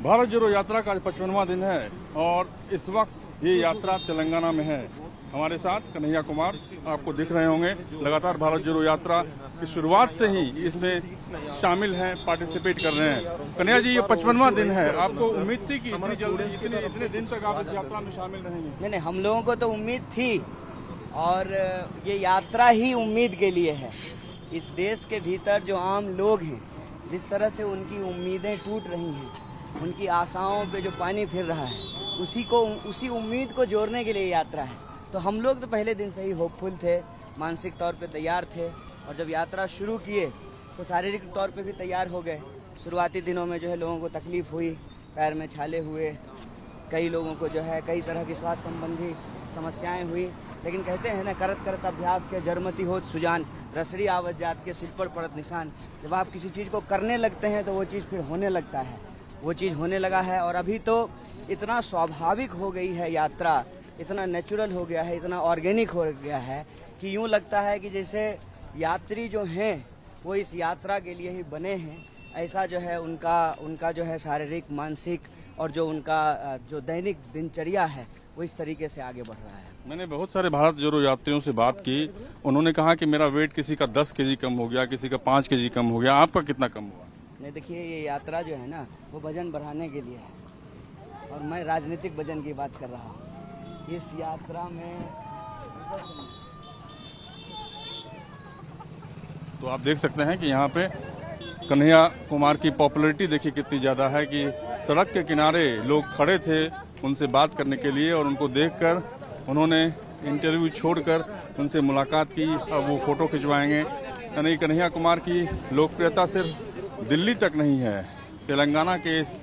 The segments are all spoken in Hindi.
भारत जोड़ो यात्रा का 55वां दिन है और इस वक्त ये यात्रा तेलंगाना में है। हमारे साथ कन्हैया कुमार आपको दिख रहे होंगे, लगातार भारत जोड़ो यात्रा की शुरुआत से ही इसमें शामिल हैं, पार्टिसिपेट कर रहे हैं। कन्हैया जी, ये 55वां दिन है, आपको उम्मीद थी कि इतनी जल्दी इतने दिन तक आप इस यात्रा में शामिल रहेंगे? नहीं, हम लोगों को तो उम्मीद थी और ये यात्रा ही उम्मीद के लिए है। इस देश के भीतर जो आम लोग हैं, जिस तरह से उनकी उम्मीदें टूट रही हैं, उनकी आशाओं पे जो पानी फिर रहा है, उसी उम्मीद को जोड़ने के लिए यात्रा है। तो हम लोग तो पहले दिन से ही होपफुल थे, मानसिक तौर पे तैयार थे और जब यात्रा शुरू किए तो शारीरिक तौर पे भी तैयार हो गए। शुरुआती दिनों में जो है लोगों को तकलीफ हुई, पैर में छाले हुए, कई लोगों को जो है कई तरह की स्वास्थ्य संबंधी समस्याएं हुई, लेकिन कहते हैं ना, करत करत अभ्यास के जड़मति होत सुजान, रसरी आवत जात के सिर पर पड़त निशान। जब आप किसी चीज़ को करने लगते हैं तो वो चीज़ फिर होने लगता है, वो चीज़ होने लगा है। और अभी तो इतना स्वाभाविक हो गई है यात्रा, इतना नेचुरल हो गया है, इतना ऑर्गेनिक हो गया है कि यूँ लगता है कि जैसे यात्री जो हैं वो इस यात्रा के लिए ही बने हैं। ऐसा जो है उनका जो है शारीरिक, मानसिक और जो उनका जो दैनिक दिनचर्या है वो इस तरीके से आगे बढ़ रहा है। मैंने बहुत सारे भारत जोड़ो यात्रियों से बात की, उन्होंने कहा कि मेरा वेट किसी का 10 केजी कम हो गया, किसी का 5 केजी कम हो गया। आपका कितना कम हुआ? नहीं, देखिए, ये यात्रा जो है ना वो वजन बढ़ाने के लिए है और मैं राजनीतिक वजन की बात कर रहा हूँ। इस यात्रा में तो आप देख सकते हैं कि यहाँ पे कन्हैया कुमार की पॉपुलैरिटी देखिए कितनी ज़्यादा है कि सड़क के किनारे लोग खड़े थे उनसे बात करने के लिए और उनको देखकर उन्होंने इंटरव्यू छोड़कर उनसे मुलाकात की। अब वो फोटो खिंचवाएंगे। यानी कन्हैया कुमार की लोकप्रियता सिर्फ दिल्ली तक नहीं है, तेलंगाना के इस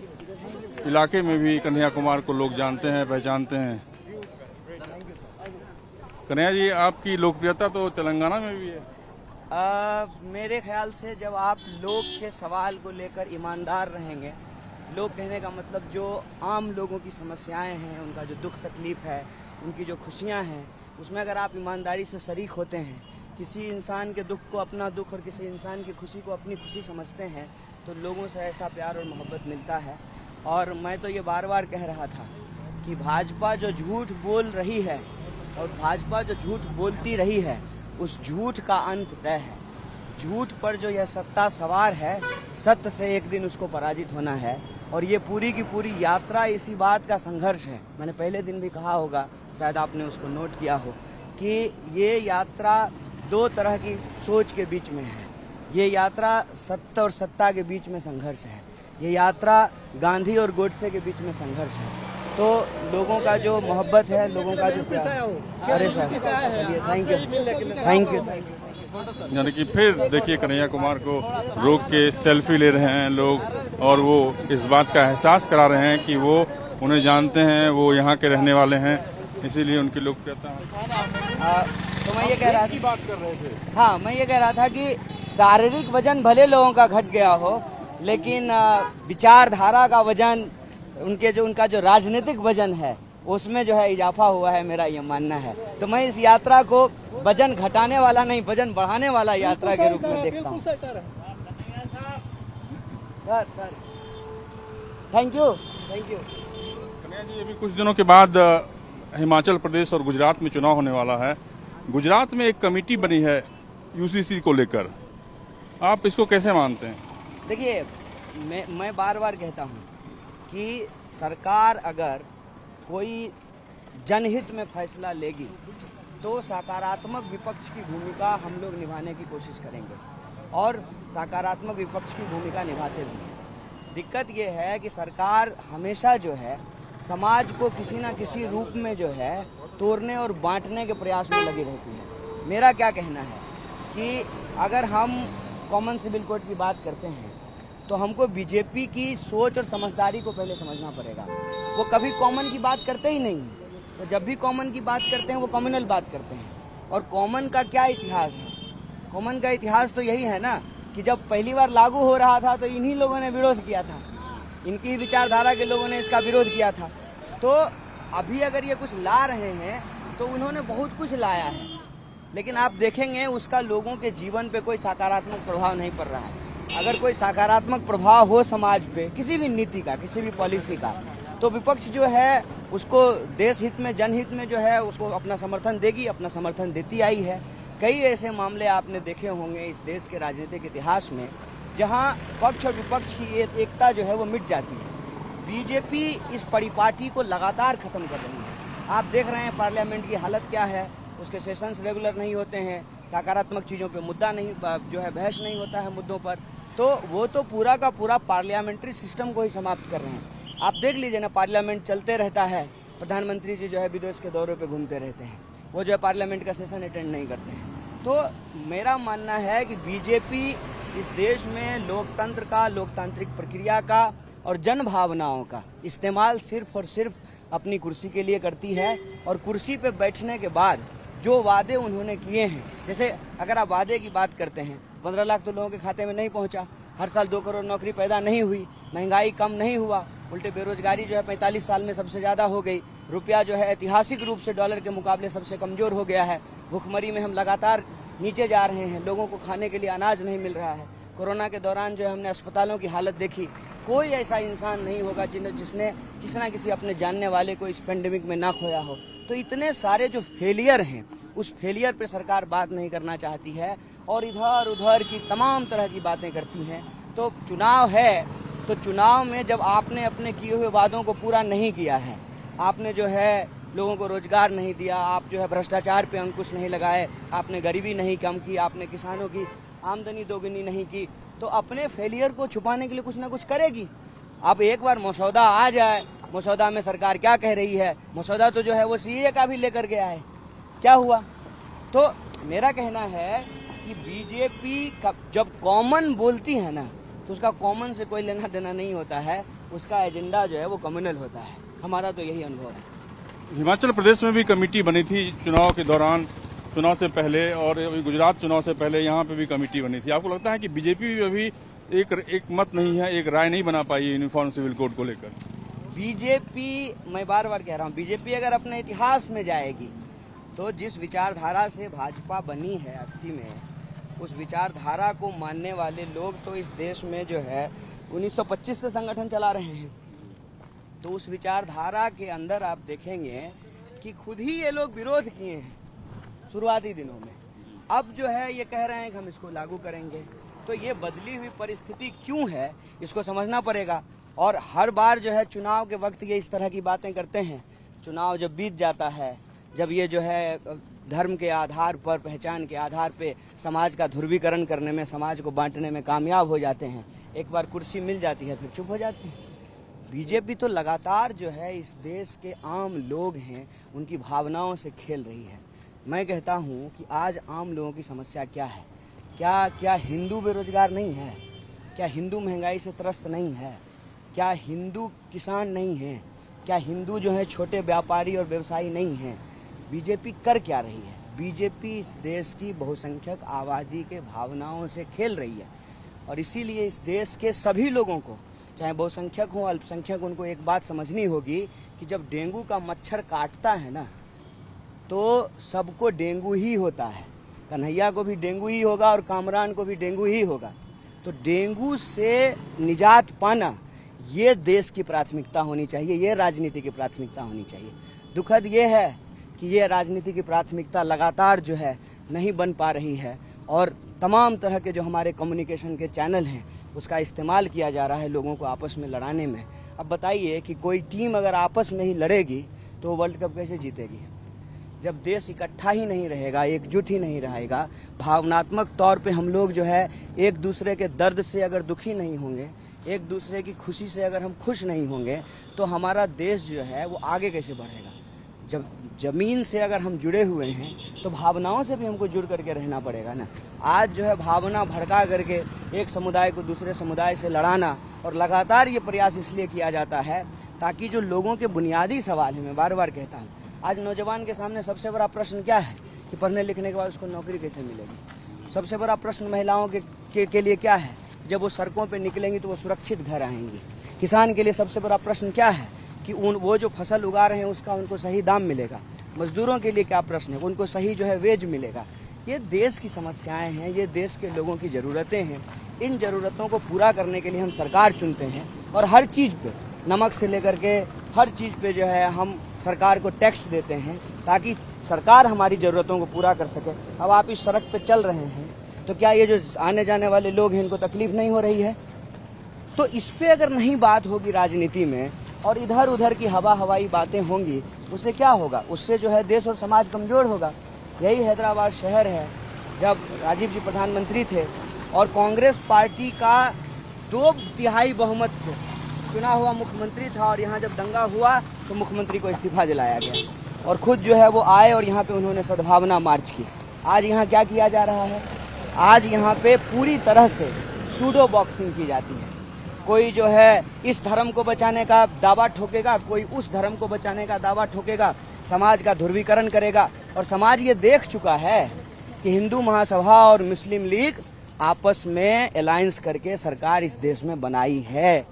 इलाके में भी कन्हैया कुमार को लोग जानते हैं, पहचानते हैं। कन्हैया जी, आपकी लोकप्रियता तो तेलंगाना में भी है। मेरे ख्याल से जब आप लोग के सवाल को लेकर ईमानदार रहेंगे, लोग कहने का मतलब जो आम लोगों की समस्याएं हैं, उनका जो दुख तकलीफ है, उनकी जो खुशियां हैं, उसमें अगर आप ईमानदारी से शरीक होते हैं, किसी इंसान के दुख को अपना दुख और किसी इंसान की खुशी को अपनी खुशी समझते हैं, तो लोगों से ऐसा प्यार और मोहब्बत मिलता है। और मैं तो ये बार बार कह रहा था कि भाजपा जो झूठ बोल रही है और भाजपा जो झूठ बोलती रही है, उस झूठ का अंत तय है। झूठ पर जो यह सत्ता सवार है, सत्य से एक दिन उसको पराजित होना है। और ये पूरी की पूरी यात्रा इसी बात का संघर्ष है। मैंने पहले दिन भी कहा होगा, शायद आपने उसको नोट किया हो, कि ये यात्रा दो तरह की सोच के बीच में है। ये यात्रा सत्य और सत्ता के बीच में संघर्ष है। ये यात्रा गांधी और गोडसे के बीच में संघर्ष है। तो लोगों का जो मोहब्बत है, लोगों का जो प्यार, अरे सर, थैंक यू। यानी कि फिर देखिए कन्हैया कुमार को रोक के सेल्फी ले रहे हैं लोग और वो इस बात का एहसास करा रहे हैं कि वो उन्हें जानते हैं, वो यहाँ के रहने वाले हैं, इसीलिए उनकी लोकप्रियता। तो मैं ये कह रहा था, बात कर रहे थे। हाँ, मैं ये कह रहा था कि शारीरिक वजन भले लोगों का घट गया हो, लेकिन विचारधारा का वजन, उनका जो राजनीतिक वजन है, उसमें जो है इजाफा हुआ है, मेरा ये मानना है। तो मैं इस यात्रा को वजन घटाने वाला नहीं, वजन बढ़ाने वाला यात्रा के रूप में देखता हूँ। Sir, thank you. Kanhaiya ji, अभी कुछ दिनों के बाद हिमाचल प्रदेश और गुजरात में चुनाव होने वाला है। गुजरात में एक कमेटी बनी है यूसीसी को लेकर, आप इसको कैसे मानते हैं? देखिए, मैं बार बार कहता हूँ कि सरकार अगर कोई जनहित में फैसला लेगी तो सकारात्मक विपक्ष की भूमिका हम लोग निभाने की कोशिश करेंगे और सकारात्मक विपक्ष की भूमिका निभाते भी हैं। दिक्कत ये है कि सरकार हमेशा जो है समाज को किसी न किसी रूप में जो है तोड़ने और बांटने के प्रयास में लगी रहती है। मेरा क्या कहना है कि अगर हम कॉमन सिविल कोड की बात करते हैं तो हमको बीजेपी की सोच और समझदारी को पहले समझना पड़ेगा। वो कभी कॉमन की बात करते ही नहीं, तो जब भी कॉमन की बात करते हैं वो कम्युनल बात करते हैं। और कॉमन का क्या इतिहास है? कॉमन का इतिहास तो यही है ना कि जब पहली बार लागू हो रहा था तो इन्हीं लोगों ने विरोध किया था, इनकी विचारधारा के लोगों ने इसका विरोध किया था। तो अभी अगर ये कुछ ला रहे हैं तो उन्होंने बहुत कुछ लाया है, लेकिन आप देखेंगे उसका लोगों के जीवन पे कोई सकारात्मक प्रभाव नहीं पड़ रहा है। अगर कोई सकारात्मक प्रभाव हो समाज पे किसी भी नीति का, किसी भी पॉलिसी का, तो विपक्ष जो है उसको देश हित में, जनहित में जो है उसको अपना समर्थन देगी, अपना समर्थन देती आई है। कई ऐसे मामले आपने देखे होंगे इस देश के राजनीतिक इतिहास में जहां पक्ष और विपक्ष की एकता जो है वो मिट जाती है। बीजेपी इस परिपाटी को लगातार खत्म कर रही है। आप देख रहे हैं पार्लियामेंट की हालत क्या है, उसके सेशंस रेगुलर नहीं होते हैं, सकारात्मक चीज़ों पे मुद्दा नहीं, जो है बहस नहीं होता है मुद्दों पर, तो वो तो पूरा का पूरा पार्लियामेंट्री सिस्टम को ही समाप्त कर रहे हैं। आप देख लीजिए ना, पार्लियामेंट चलते रहता है, प्रधानमंत्री जी जो है विदेश के दौरे पे घूमते रहते हैं, वो जो है पार्लियामेंट का सेशन अटेंड नहीं करते हैं। तो मेरा मानना है कि बीजेपी इस देश में लोकतंत्र का, लोकतांत्रिक प्रक्रिया का और जन भावनाओं का इस्तेमाल सिर्फ और सिर्फ अपनी कुर्सी के लिए करती है। और कुर्सी पे बैठने के बाद जो वादे उन्होंने किए हैं, जैसे अगर आप वादे की बात करते हैं, 15 लाख तो लोगों के खाते में नहीं पहुंचा, हर साल 2 करोड़ नौकरी पैदा नहीं हुई, महंगाई कम नहीं हुआ, उल्टे बेरोजगारी जो है 45 साल में सबसे ज़्यादा हो गई, रुपया जो है ऐतिहासिक रूप से डॉलर के मुकाबले सबसे कमज़ोर हो गया है, भुखमरी में हम लगातार नीचे जा रहे हैं, लोगों को खाने के लिए अनाज नहीं मिल रहा है। कोरोना के दौरान जो हमने अस्पतालों की हालत देखी, कोई ऐसा इंसान नहीं होगा जिसने किसी ना किसी अपने जानने वाले को इस पेंडेमिक में ना खोया हो। तो इतने सारे जो फेलियर हैं, उस फेलियर पे सरकार बात नहीं करना चाहती है और इधर उधर की तमाम तरह की बातें करती हैं। तो चुनाव है, तो चुनाव में जब आपने अपने किए हुए वादों को पूरा नहीं किया है, आपने जो है लोगों को रोजगार नहीं दिया, आप जो है भ्रष्टाचार पे अंकुश नहीं लगाए, आपने गरीबी नहीं कम की, आपने किसानों की आमदनी दोगुनी नहीं की, तो अपने फेलियर को छुपाने के लिए कुछ ना कुछ करेगी। अब एक बार मसौदा आ जाए, मसौदा में सरकार क्या कह रही है, मसौदा तो जो है वो सीए का भी लेकर गया है, क्या हुआ? तो मेरा कहना है कि बीजेपी का जब कॉमन बोलती है ना, तो उसका कॉमन से कोई लेना देना नहीं होता है, उसका एजेंडा जो है वो कम्युनल होता है। हमारा तो यही अनुभव है। हिमाचल प्रदेश में भी कमेटी बनी थी चुनाव के दौरान, चुनाव से पहले, और गुजरात चुनाव से पहले यहाँ पे भी कमेटी बनी थी। आपको लगता है कि बीजेपी भी अभी एक मत नहीं है, एक राय नहीं बना पाई यूनिफॉर्म सिविल कोड को लेकर? बीजेपी, मैं बार बार कह रहा हूँ, बीजेपी अगर अपने इतिहास में जाएगी तो जिस विचारधारा से भाजपा बनी है 80 में, उस विचारधारा को मानने वाले लोग तो इस देश में जो है 1925 से संगठन चला रहे हैं। तो उस विचारधारा के अंदर आप देखेंगे कि खुद ही ये लोग विरोध किए हैं शुरुआती दिनों में, अब जो है ये कह रहे हैं कि हम इसको लागू करेंगे। तो ये बदली हुई परिस्थिति क्यों है, इसको समझना पड़ेगा। और हर बार जो है चुनाव के वक्त ये इस तरह की बातें करते हैं, चुनाव जब बीत जाता है, जब ये जो है धर्म के आधार पर, पहचान के आधार पे समाज का ध्रुवीकरण करने में, समाज को बांटने में कामयाब हो जाते हैं, एक बार कुर्सी मिल जाती है फिर चुप हो जाते हैं। बीजेपी तो लगातार जो है इस देश के आम लोग हैं उनकी भावनाओं से खेल रही है। मैं कहता हूं कि आज आम लोगों की समस्या क्या है? क्या हिंदू बेरोजगार नहीं है? क्या हिंदू महंगाई से त्रस्त नहीं है? क्या हिंदू किसान नहीं है? क्या हिंदू जो है छोटे व्यापारी और व्यवसायी नहीं हैं? बीजेपी कर क्या रही है? बीजेपी इस देश की बहुसंख्यक आबादी के भावनाओं से खेल रही है और इसीलिए इस देश के सभी लोगों को, चाहे बहुसंख्यक हो अल्पसंख्यक, उनको एक बात समझनी होगी कि जब डेंगू का मच्छर काटता है ना, तो सबको डेंगू ही होता है। कन्हैया को भी डेंगू ही होगा और कामरान को भी डेंगू ही होगा। तो डेंगू से निजात पाना ये देश की प्राथमिकता होनी चाहिए, ये राजनीति की प्राथमिकता होनी चाहिए। दुखद ये है कि ये राजनीति की प्राथमिकता लगातार जो है नहीं बन पा रही है और तमाम तरह के जो हमारे कम्युनिकेशन के चैनल हैं उसका इस्तेमाल किया जा रहा है लोगों को आपस में लड़ाने में। अब बताइए कि कोई टीम अगर आपस में ही लड़ेगी तो वर्ल्ड कप कैसे जीतेगी? जब देश इकट्ठा ही नहीं रहेगा, एकजुट ही नहीं रहेगा, भावनात्मक तौर पे हम लोग जो है एक दूसरे के दर्द से अगर दुखी नहीं होंगे, एक दूसरे की खुशी से अगर हम खुश नहीं होंगे, तो हमारा देश जो है वो आगे कैसे बढ़ेगा? जब जमीन से अगर हम जुड़े हुए हैं तो भावनाओं से भी हमको जुड़ करके रहना पड़ेगा ना। आज जो है भावना भड़का करके एक समुदाय को दूसरे समुदाय से लड़ाना, और लगातार ये प्रयास इसलिए किया जाता है ताकि जो लोगों के बुनियादी सवाल हैं, मैं बार बार कहता हूँ, आज नौजवान के सामने सबसे बड़ा प्रश्न क्या है कि पढ़ने लिखने के बाद उसको नौकरी कैसे मिलेगी? सबसे बड़ा प्रश्न महिलाओं के लिए क्या है? जब वो सड़कों पे निकलेंगी तो वो सुरक्षित घर आएंगी। किसान के लिए सबसे बड़ा प्रश्न क्या है कि वो जो फसल उगा रहे हैं उसका उनको सही दाम मिलेगा। मजदूरों के लिए क्या प्रश्न है? उनको सही जो है वेज मिलेगा। ये देश की समस्याएं हैं, ये देश के लोगों की ज़रूरतें हैं, इन ज़रूरतों को पूरा करने के लिए हम सरकार चुनते हैं और हर चीज़ पे, नमक से लेकर के हर चीज़ पे जो है हम सरकार को टैक्स देते हैं ताकि सरकार हमारी ज़रूरतों को पूरा कर सके। अब आप इस सड़क पे चल रहे हैं तो क्या ये जो आने जाने वाले लोग हैं इनको तकलीफ नहीं हो रही है? तो इस पे अगर नहीं बात होगी राजनीति में और इधर उधर की हवाई बातें होंगी, उससे क्या होगा? उससे जो है देश और समाज कमज़ोर होगा। यही हैदराबाद शहर है, जब राजीव जी प्रधानमंत्री थे और कांग्रेस पार्टी का 2/3 बहुमत से चुना हुआ मुख्यमंत्री था और यहाँ जब दंगा हुआ तो मुख्यमंत्री को इस्तीफा दिलाया गया और खुद जो है वो आए और यहाँ पे उन्होंने सद्भावना मार्च की। आज यहाँ क्या किया जा रहा है? आज यहाँ पे पूरी तरह से सूडो बॉक्सिंग की जाती है। कोई जो है इस धर्म को बचाने का दावा ठोकेगा, कोई उस धर्म को बचाने का दावा ठोकेगा, समाज का ध्रुवीकरण करेगा। और समाज ये देख चुका है कि हिंदू महासभा और मुस्लिम लीग आपस में अलायंस करके सरकार इस देश में बनाई है।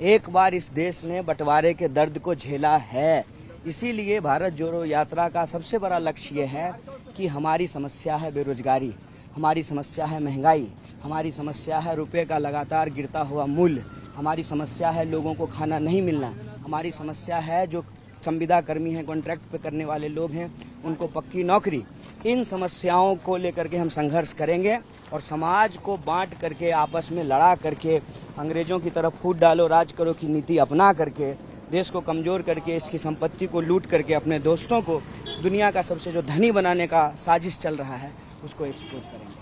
एक बार इस देश ने बंटवारे के दर्द को झेला है। इसीलिए भारत जोड़ो यात्रा का सबसे बड़ा लक्ष्य ये है कि हमारी समस्या है बेरोजगारी, हमारी समस्या है महंगाई, हमारी समस्या है रुपये का लगातार गिरता हुआ मूल्य, हमारी समस्या है लोगों को खाना नहीं मिलना, हमारी समस्या है जो संविदा कर्मी हैं, कॉन्ट्रैक्ट पे करने वाले लोग हैं, उनको पक्की नौकरी। इन समस्याओं को लेकर के हम संघर्ष करेंगे और समाज को बांट करके, आपस में लड़ा करके, अंग्रेजों की तरफ फूट डालो राज करो की नीति अपना करके, देश को कमज़ोर करके, इसकी संपत्ति को लूट करके अपने दोस्तों को दुनिया का सबसे जो धनी बनाने का साजिश चल रहा है उसको एक्सपोज करेंगे।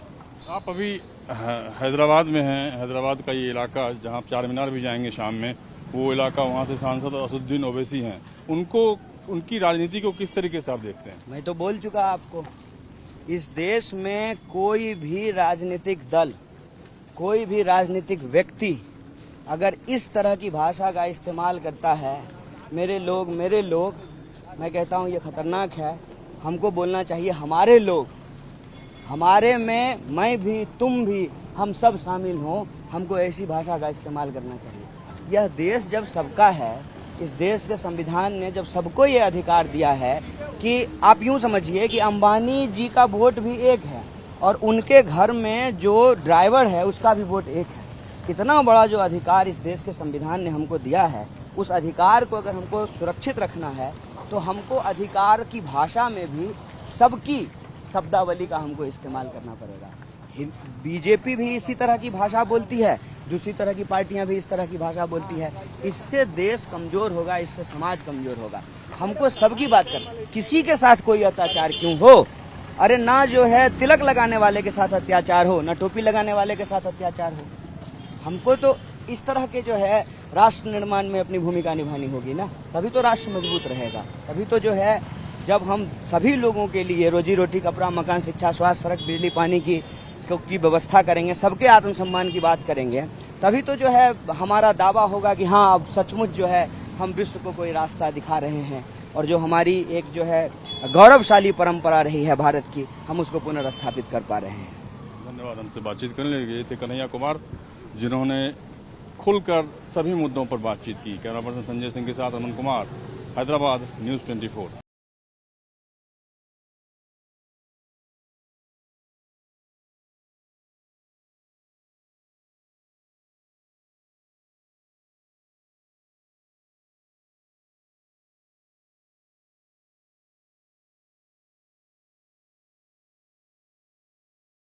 आप अभी हैदराबाद में हैं। हैदराबाद का ये इलाका जहाँ आप चार मीनार भी जाएंगे शाम में, वो इलाका, वहाँ से सांसद असदुद्दीन ओवैसी हैं। उनकी राजनीति को किस तरीके से आप देखते हैं? मैं तो बोल चुका आपको, इस देश में कोई भी राजनीतिक दल, कोई भी राजनीतिक व्यक्ति अगर इस तरह की भाषा का इस्तेमाल करता है, मेरे लोग, मैं कहता हूँ ये खतरनाक है। हमको बोलना चाहिए हमारे लोग, हमारे में मैं भी, तुम भी, हम सब शामिल हों। हमको ऐसी भाषा का इस्तेमाल करना चाहिए। यह देश जब सबका है, इस देश के संविधान ने जब सबको ये अधिकार दिया है कि आप यूं समझिए कि अंबानी जी का वोट भी एक है और उनके घर में जो ड्राइवर है उसका भी वोट एक है। इतना बड़ा जो अधिकार इस देश के संविधान ने हमको दिया है, उस अधिकार को अगर हमको सुरक्षित रखना है तो हमको अधिकार की भाषा में भी सबकी शब्दावली का हमको इस्तेमाल करना पड़ेगा। बीजेपी भी इसी तरह की भाषा बोलती है, दूसरी तरह की पार्टियां भी इस तरह की भाषा बोलती है। इससे देश कमजोर होगा, इससे समाज कमजोर होगा। हमको सबकी बात कर, किसी के साथ कोई अत्याचार क्यों हो? अरे ना जो है तिलक लगाने वाले के साथ अत्याचार हो, ना टोपी लगाने वाले के साथ अत्याचार हो। हमको तो इस तरह के जो है राष्ट्र निर्माण में अपनी भूमिका निभानी होगी ना, तभी तो राष्ट्र मजबूत रहेगा। तभी तो जो है जब हम सभी लोगों के लिए रोजी रोटी, कपड़ा, मकान, शिक्षा, स्वास्थ्य, सड़क, बिजली, पानी की व्यवस्था करेंगे, सबके आत्मसम्मान की बात करेंगे, तभी तो जो है हमारा दावा होगा कि हाँ अब सचमुच जो है हम विश्व को कोई रास्ता दिखा रहे हैं और जो हमारी एक जो है गौरवशाली परंपरा रही है भारत की, हम उसको पुनर्स्थापित कर पा रहे हैं। धन्यवाद। हमसे बातचीत करने लगे थे कन्हैया कुमार, जिन्होंने खुलकर सभी मुद्दों पर बातचीत की। कैमरा पर्सन संजय सिंह के साथ अमन कुमार, हैदराबाद, न्यूज़ 24।